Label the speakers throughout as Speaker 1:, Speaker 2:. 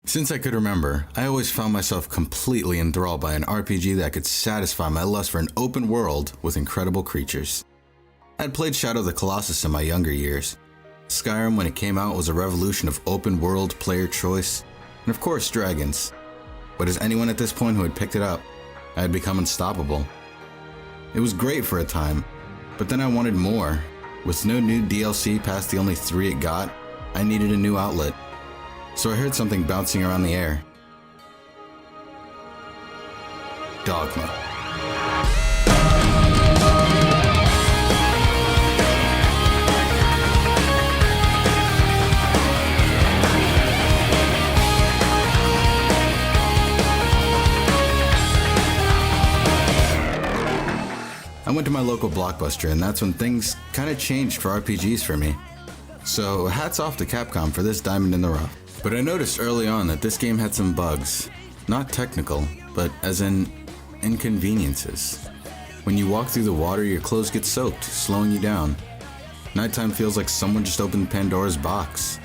Speaker 1: Since I could remember, I always found myself completely enthralled by an RPG that could satisfy my lust for an open world with incredible creatures. I'd played Shadow of the Colossus in my younger years. Skyrim, when it came out, was a revolution of open world player choice, and of course dragons. But as anyone at this point who had picked it up, I had become unstoppable. It was great for a time, but then I wanted more. With no new DLC past the only 3 it got, I needed a new outlet. So I heard something bouncing around the air. Dogma. I went to my local Blockbuster, and that's when things kind of changed for RPGs for me. So hats off to Capcom for this diamond in the rough. But I noticed early on that this game had some bugs. Not technical, but as in inconveniences. When you walk through the water, your clothes get soaked, slowing you down. Nighttime feels like someone just opened Pandora's box.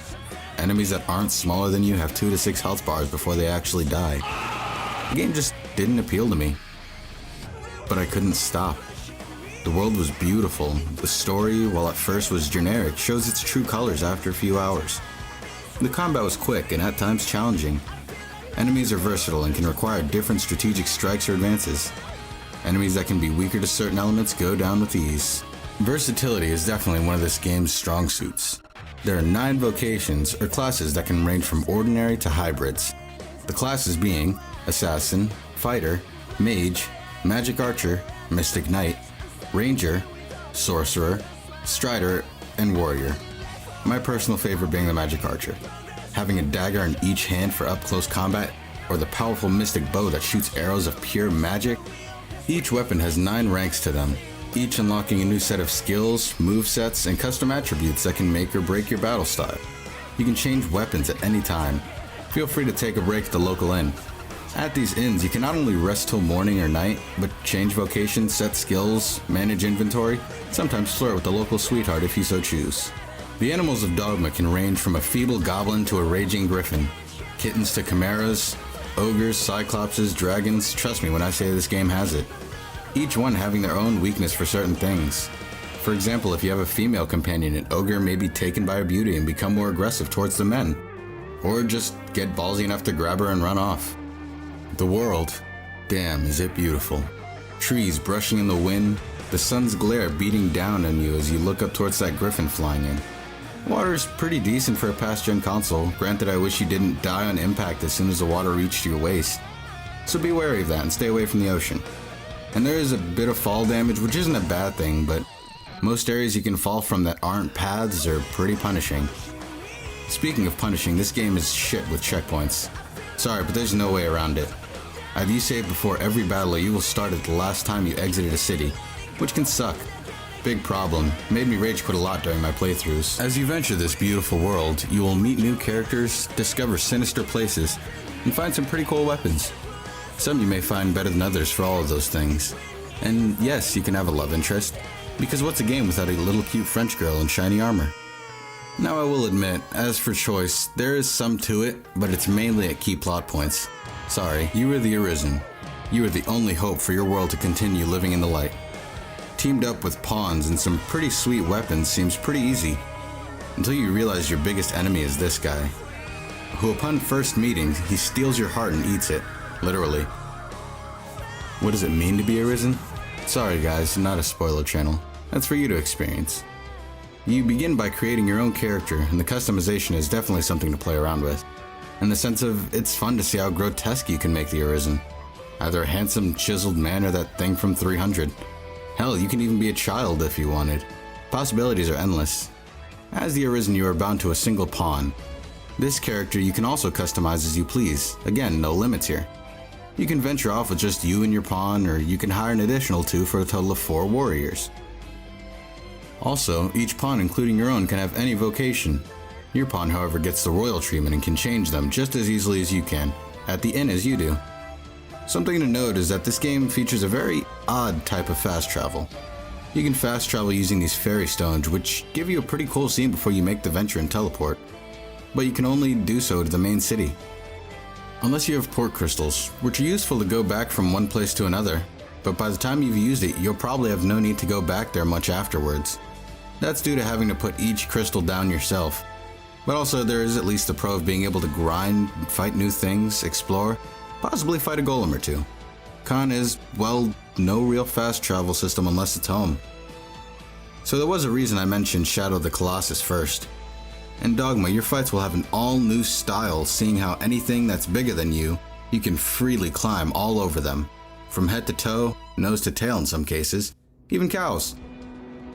Speaker 1: Enemies that aren't smaller than you have 2 to 6 health bars before they actually die. The game just didn't appeal to me. But I couldn't stop. The world was beautiful. The story, while at first was generic, shows its true colors after a few hours. The combat was quick and at times challenging. Enemies are versatile and can require different strategic strikes or advances. Enemies that can be weaker to certain elements go down with ease. Versatility is definitely one of this game's strong suits. There are 9 vocations or classes that can range from ordinary to hybrids. The classes being Assassin, Fighter, Mage, Magic Archer, Mystic Knight, Ranger, Sorcerer, Strider, and Warrior. My personal favorite being the Magic Archer. Having a dagger in each hand for up-close combat, or the powerful Mystic Bow that shoots arrows of pure magic. Each weapon has 9 ranks to them, each unlocking a new set of skills, movesets, and custom attributes that can make or break your battle style. You can change weapons at any time. Feel free to take a break at the local inn. At these inns, you can not only rest till morning or night, but change vocations, set skills, manage inventory, sometimes flirt with the local sweetheart if you so choose. The animals of Dogma can range from a feeble goblin to a raging griffin, kittens to chimeras, ogres, cyclopses, dragons. Trust me when I say this game has it. Each one having their own weakness for certain things. For example, if you have a female companion, an ogre may be taken by her beauty and become more aggressive towards the men. Or just get ballsy enough to grab her and run off. The world, damn, is it beautiful. Trees brushing in the wind, the sun's glare beating down on you as you look up towards that griffin flying in. Water's pretty decent for a past-gen console. Granted, I wish you didn't die on impact as soon as the water reached your waist. So be wary of that and stay away from the ocean. And there is a bit of fall damage, which isn't a bad thing, but most areas you can fall from that aren't paths are pretty punishing. Speaking of punishing, this game is shit with checkpoints. Sorry, but there's no way around it. Either you save before every battle or you will start at the last time you exited a city, which can suck. Big problem. Made me rage quit a lot during my playthroughs. As you venture this beautiful world, you will meet new characters, discover sinister places, and find some pretty cool weapons. Some you may find better than others for all of those things. And yes, you can have a love interest, because what's a game without a little cute French girl in shiny armor? Now I will admit, as for choice, there is some to it, but it's mainly at key plot points. Sorry, you are the Arisen. You are the only hope for your world to continue living in the light. Teamed up with pawns and some pretty sweet weapons seems pretty easy, until you realize your biggest enemy is this guy, who upon first meeting, he steals your heart and eats it, literally. What does it mean to be Arisen? Sorry guys, not a spoiler channel. That's for you to experience. You begin by creating your own character, and the customization is definitely something to play around with. In the sense of, it's fun to see how grotesque you can make the Arisen. Either a handsome, chiseled man or that thing from 300. Hell, you can even be a child if you wanted. Possibilities are endless. As the Arisen, you are bound to a single pawn. This character you can also customize as you please. Again, no limits here. You can venture off with just you and your pawn, or you can hire an additional 2 for a total of 4 warriors. Also, each pawn, including your own, can have any vocation. Your pawn, however, gets the royal treatment and can change them just as easily as you can, at the inn as you do. Something to note is that this game features a very odd type of fast travel. You can fast travel using these fairy stones, which give you a pretty cool scene before you make the venture and teleport. But you can only do so to the main city. Unless you have port crystals, which are useful to go back from one place to another, but by the time you've used it, you'll probably have no need to go back there much afterwards. That's due to having to put each crystal down yourself. But also there is at least the pro of being able to grind, fight new things, explore, possibly fight a golem or two. Con is, well, no real fast travel system unless it's home. So there was a reason I mentioned Shadow of the Colossus first. In Dogma, your fights will have an all-new style, seeing how anything that's bigger than you can freely climb all over them. From head to toe, nose to tail in some cases, even cows.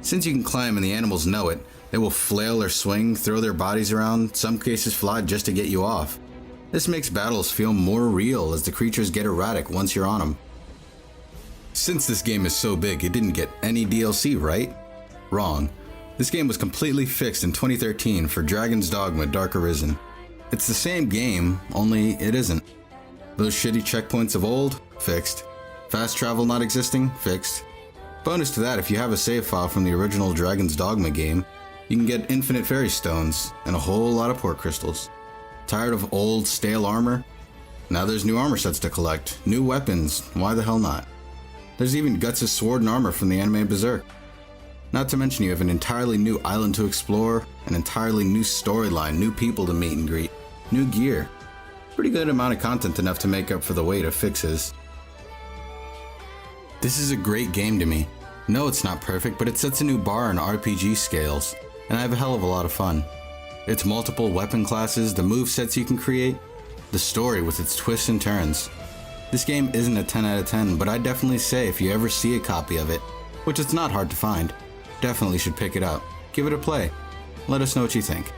Speaker 1: Since you can climb and the animals know it, they will flail or swing, throw their bodies around, some cases fly just to get you off. This makes battles feel more real as the creatures get erratic once you're on them. Since this game is so big, it didn't get any DLC, right? Wrong. This game was completely fixed in 2013 for Dragon's Dogma Dark Arisen. It's the same game, only it isn't. Those shitty checkpoints of old? Fixed. Fast travel not existing? Fixed. Bonus to that, if you have a save file from the original Dragon's Dogma game, you can get infinite fairy stones and a whole lot of port crystals. Tired of old, stale armor? Now there's new armor sets to collect, new weapons, why the hell not? There's even Guts' sword and armor from the anime Berserk. Not to mention you have an entirely new island to explore, an entirely new storyline, new people to meet and greet, new gear. Pretty good amount of content, enough to make up for the wait of fixes. This is a great game to me. No, it's not perfect, but it sets a new bar in RPG scales, and I have a hell of a lot of fun. Its multiple weapon classes, the movesets you can create, the story with its twists and turns. This game isn't a 10 out of 10, but I definitely say if you ever see a copy of it, which it's not hard to find, definitely should pick it up. Give it a play. Let us know what you think.